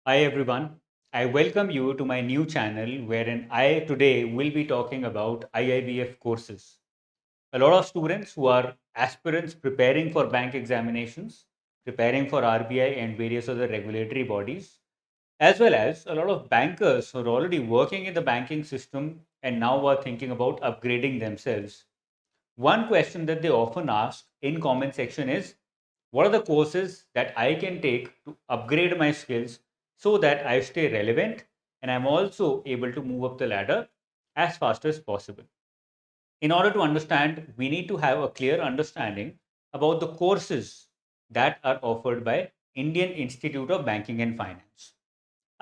Hi everyone, I welcome you to my new channel wherein I today will be talking about IIBF courses. A lot of students who are aspirants preparing for bank examinations, preparing for RBI and various other regulatory bodies, as well as a lot of bankers who are already working in the banking system and now are thinking about upgrading themselves. One question that they often ask in comment section is, what are the courses that I can take to upgrade my skills so that I stay relevant and I'm also able to move up the ladder as fast as possible? In order to understand, we need to have a clear understanding about the courses that are offered by Indian Institute of Banking and Finance.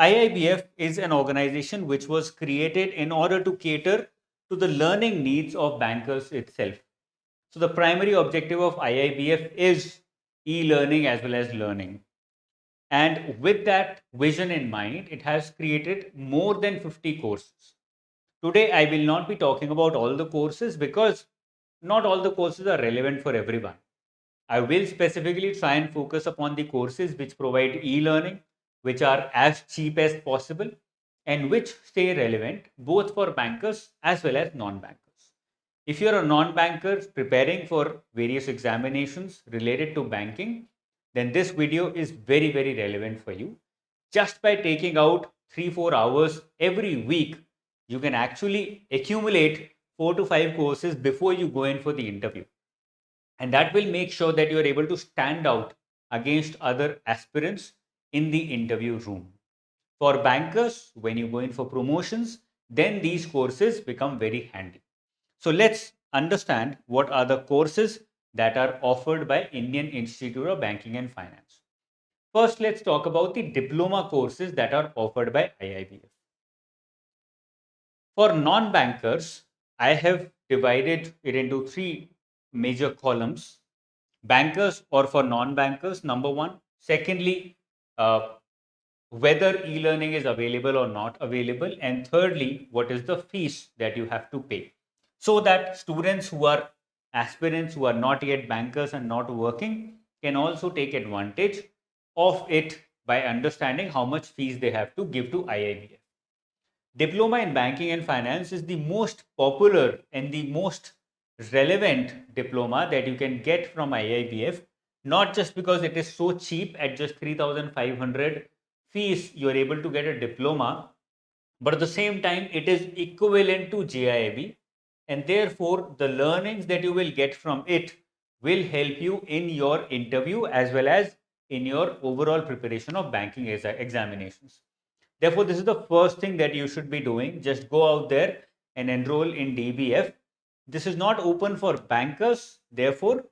IIBF is an organization which was created in order to cater to the learning needs of bankers itself. So the primary objective of IIBF is e-learning as well as learning. And with that vision in mind, it has created more than 50 courses. Today, I will not be talking about all the courses because not all the courses are relevant for everyone. I will specifically try and focus upon the courses which provide e-learning, which are as cheap as possible, and which stay relevant both for bankers as well as non-bankers. If you're a non-banker preparing for various examinations related to banking, then this video is very, very relevant for you. Just by taking out 3-4 hours every week, you can actually accumulate 4 to 5 courses before you go in for the interview. And that will make sure that you are able to stand out against other aspirants in the interview room. For bankers, when you go in for promotions, then these courses become very handy. So let's understand what are the courses that are offered by Indian Institute of Banking and Finance. First, let's talk about the diploma courses that are offered by IIBF. For non-bankers, I have divided it into three major columns: bankers or for non-bankers, number one. Secondly, uh, whether e-learning is available or not available. And thirdly, what is the fees that you have to pay. So that students who are aspirants who are not yet bankers and not working can also take advantage of it by understanding how much fees they have to give to IIBF. Diploma in Banking and Finance is the most popular and the most relevant diploma that you can get from IIBF, not just because it is so cheap at just 3,500 fees, you are able to get a diploma, but at the same time, it is equivalent to JIIB, and therefore, the learnings that you will get from it will help you in your interview as well as in your overall preparation of banking examinations. Therefore, this is the first thing that you should be doing. Just go out there and enroll in DBF. This is not open for bankers. Therefore,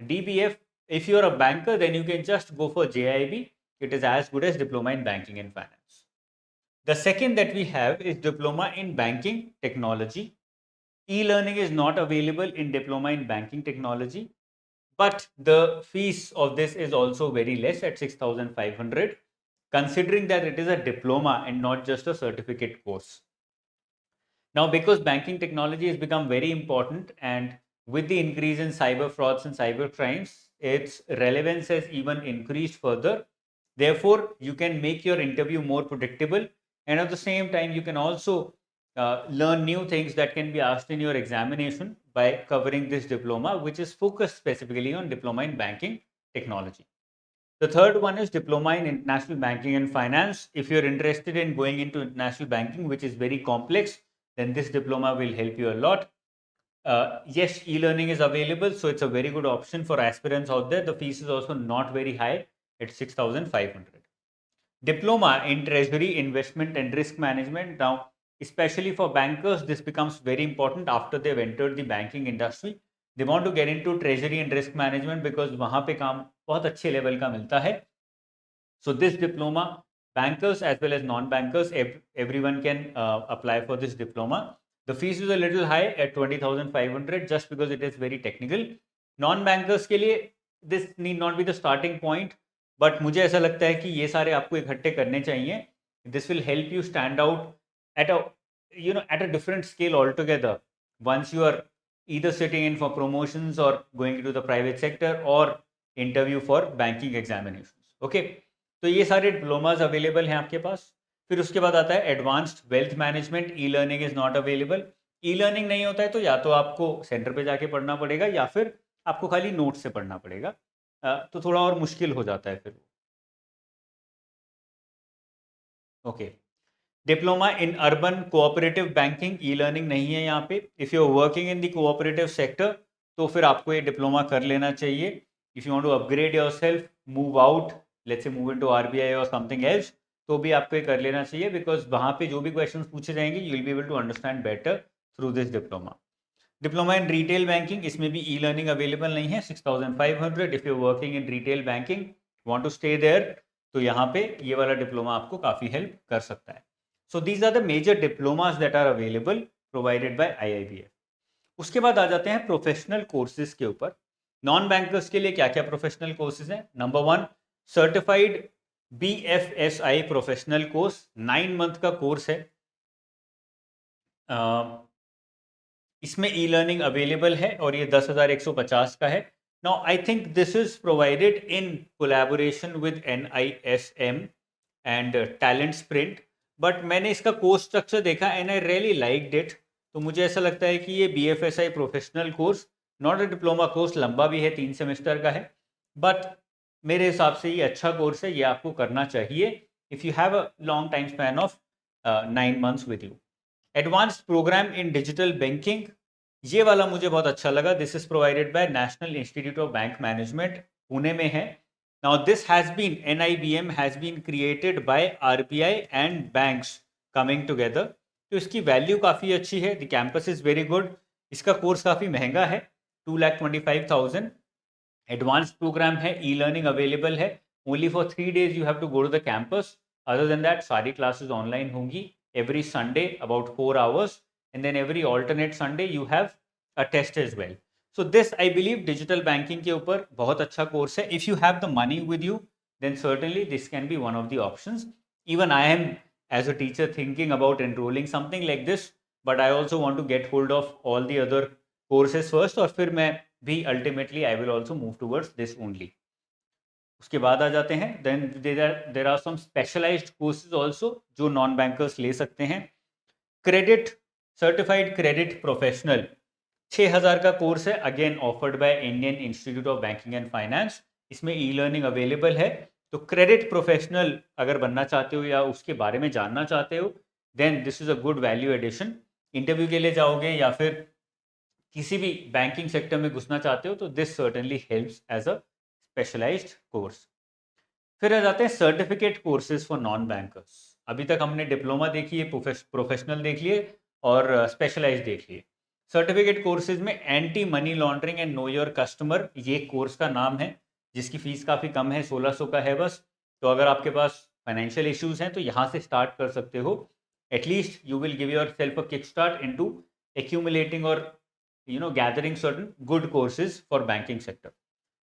DBF, if you're a banker, then you can just go for JIB. It is as good as Diploma in Banking and Finance. The second that we have is Diploma in Banking Technology. E-learning is not available in Diploma in Banking Technology, but the fees of this is also very less at 6,500, considering that it is a diploma and not just a certificate course. Now, because banking technology has become very important, and with the increase in cyber frauds and cyber crimes, its relevance has even increased further. Therefore, you can make your interview more predictable, and at the same time, you can also learn new things that can be asked in your examination by covering this diploma, which is focused specifically on diploma in banking technology. The third one is Diploma in International Banking and Finance. If you're interested in going into international banking, which is very complex, then this diploma will help you a lot. Yes, e-learning is available, so it's a very good option for aspirants out there. The fees is also not very high at 6,500. Diploma in Treasury, Investment and Risk Management. Now, especially for bankers, this becomes very important after they've entered the banking industry. They want to get into Treasury and Risk Management because वहाँ पे काम बहुत अच्छे level का मिलता है. So this diploma, bankers as well as non-bankers, everyone can apply for this diploma. The fees is a little high at 20,500 just because it is very technical. Non-bankers के लिए this need not be the starting point, but मुझे ऐसा लगता है कि ये सारे आपको इकट्ठे करने चाहिए. This will help you stand out at a at a different scale altogether. Once you are either sitting in for promotions or going into the private sector or interview for banking examinations. Okay. तो ये सारे diplomas available हैं आपके पास। फिर उसके बाद आता है advanced wealth management, e learning is not available. E learning नहीं होता है तो या तो आपको सेंटर पे जाके पढ़ना पड़ेगा या फिर आपको खाली नोट से पढ़ना पड़ेगा, तो थोड़ा और मुश्किल हो जाता है फिर। Okay, diploma in urban cooperative banking, e learning नहीं है यहाँ पे। If you are working in the cooperative sector तो फिर आपको ये डिप्लोमा कर लेना चाहिए। If you want to upgrade yourself, move out, let's say move into RBI और समथिंग एल्स, तो भी आपको ये कर लेना चाहिए, बिकॉज वहाँ पे जो भी क्वेश्चन पूछे जाएंगे you will be able to understand better through this diploma. Diploma in retail banking, इसमें भी ई लर्निंग अवेलेबल नहीं है, 6500। If you working in retail banking, want to stay there, तो यहाँ पे ये वाला डिप्लोमा आपको काफ़ी हेल्प कर सकता है। So these are the major diplomas that are available provided by IIBF। उसके बाद आ जाते हैं प्रोफेशनल कोर्सेज के ऊपर। नॉन बैंकर्स के लिए क्या क्या प्रोफेशनल कोर्सेज हैं? Number 1, certified BFSI professional course, 9 month का कोर्स है। इसमें ई लर्निंग अवेलेबल है और ये 10,150 का है। Now I think this is provided in collaboration with NISM and talent sprint, but मैंने इसका कोर्स स्ट्रक्चर देखा and I really liked it. तो मुझे ऐसा लगता है कि ये BFSI professional course, not a diploma course, लंबा भी है, 3 सेमेस्टर का है, बट मेरे हिसाब से ये अच्छा कोर्स है, ये आपको करना चाहिए if you have a long time span of 9 months with you. Advanced programme in digital banking, ये वाला मुझे बहुत अच्छा लगा। This is provided by National Institute of Bank Management, Pune में है। Now this has been, NIBM has been created by RBI and banks coming together, तो इसकी वैल्यू काफ़ी अच्छी है। The campus is very good. इसका कोर्स काफ़ी महंगा है, 2,25,000। एडवांस्ड प्रोग्राम है, ई लर्निंग अवेलेबल है। Only for 3 days you have to go to the campus, other than that सारी क्लासेस ऑनलाइन होंगी। every Sunday about 4 hours, and then every alternate Sunday you have a test as well. So this I believe digital banking के ऊपर बहुत अच्छा course है। If you have the money with you, then certainly this can be one of the options. Even I am as a teacher thinking about enrolling something like this, but I also want to get hold of all the other courses first, और फिर मैं भी ultimately I will also move towards this only. उसके बाद आ जाते हैं, then there are some specialised courses also जो नॉन बैंकर्स ले सकते हैं। क्रेडिट, सर्टिफाइड क्रेडिट प्रोफेशनल, 6,000 का कोर्स है, again offered by Indian institute of banking and finance. इसमें ई लर्निंग अवेलेबल है। तो क्रेडिट प्रोफेशनल अगर बनना चाहते हो या उसके बारे में जानना चाहते हो, then this is a good value addition. Interview के लिए जाओगे या फिर किसी भी बैंकिंग सेक्टर में घुसना चाहते हो, तो this certainly helps as a specialised course. फिर आ जाते हैं certificate courses for non bankers. अभी तक हमने डिप्लोमा देखी है, प्रोफेशनल देख लिए और स्पेशलाइज्ड देख लिए। सर्टिफिकेट कोर्सेज में anti money laundering and know your customer, ये कोर्स का नाम है, जिसकी फीस काफ़ी कम है, 1,600 का है बस। तो अगर आपके पास फाइनेंशियल इश्यूज हैं तो यहाँ से स्टार्ट कर सकते हो। At least you will give your self a kick start into accumulating और gathering certain good courses for banking sector.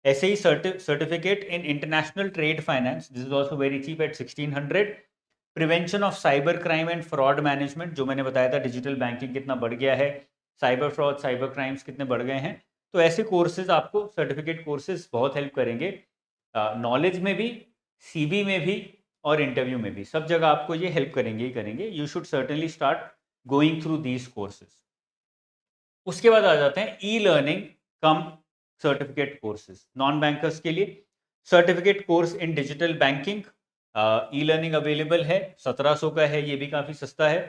ऐसे ही certificate in international trade finance, this is also very cheap at 1,600। Prevention of cyber crime and fraud management, जो मैंने बताया था digital banking कितना बढ़ गया है, साइबर फ्रॉड, साइबर क्राइम्स कितने बढ़ गए हैं, तो ऐसे कोर्सेज आपको, सर्टिफिकेट कोर्सेज बहुत हेल्प करेंगे नॉलेज में भी, CB में भी और इंटरव्यू में भी, सब जगह आपको ये हेल्प करेंगे ही करेंगे। You should certainly start going through these courses. उसके बाद आ जाते हैं ई लर्निंग कम सर्टिफिकेट कोर्सेज नॉन बैंकर्स के लिए। Certificate course in digital banking, e learning available है, 1,700 का है, ये भी काफ़ी सस्ता है।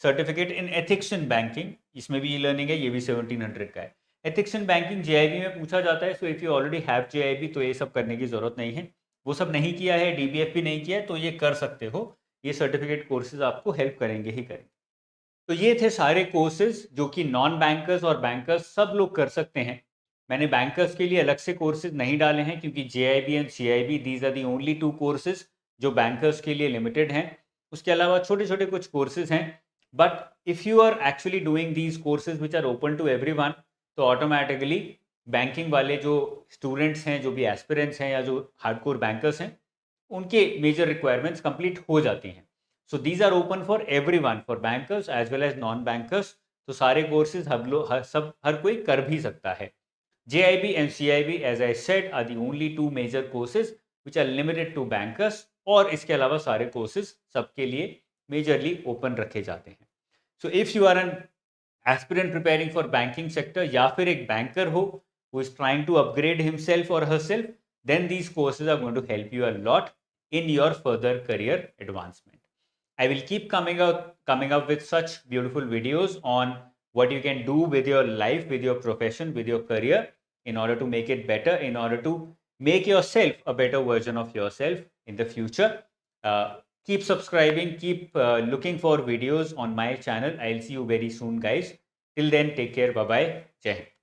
Certificate in ethics in banking, इसमें भी ई लर्निंग है, ये भी 1,700 का है। एथिक्स इन बैंकिंग JIB में पूछा जाता है, so if you already have JIB तो ये सब करने की ज़रूरत नहीं है। वो सब नहीं किया है, DBF भी नहीं किया है, तो ये कर सकते हो। ये सर्टिफिकेट कोर्सेज आपको हेल्प करेंगे ही करेंगे। तो ये थे सारे कोर्सेज जो कि नॉन बैंकर्स और बैंकर्स सब लोग कर सकते हैं। मैंने बैंकर्स के लिए अलग से कोर्सेज नहीं डाले हैं क्योंकि JIB and CIB, these are the only 2 courses जो बैंकर्स के लिए लिमिटेड हैं। उसके अलावा छोटे छोटे कुछ कोर्सेज हैं, but if you are actually doing these courses which are open to everyone, तो ऑटोमेटिकली बैंकिंग वाले जो स्टूडेंट्स हैं, जो भी एस्पिरेंट्स हैं या जो हार्डकोर बैंकर्स हैं, उनके मेजर रिक्वायरमेंट्स कंप्लीट हो जाती हैं। So these are open for everyone, for bankers as well as non bankers. तो सारे कोर्सेज हर कोई कर भी सकता है। JIB and CIB, as I said, are the only 2 major courses which are limited to bankers. और इसके अलावा सारे कोर्सेज सबके लिए मेजरली ओपन रखे जाते हैं. So if you are an aspirant preparing for banking sector या फिर एक बैंकर हो who is trying to upgrade himself or herself, then these courses are going to help you a lot in your further career advancement. I will keep coming up with such beautiful videos on what you can do with your life, with your profession, with your career in order to make it better, in order to make yourself a better version of yourself in the future. Keep subscribing, keep looking for videos on my channel. I'll see you very soon, guys. Till then, take care. Bye bye. Jai Hind.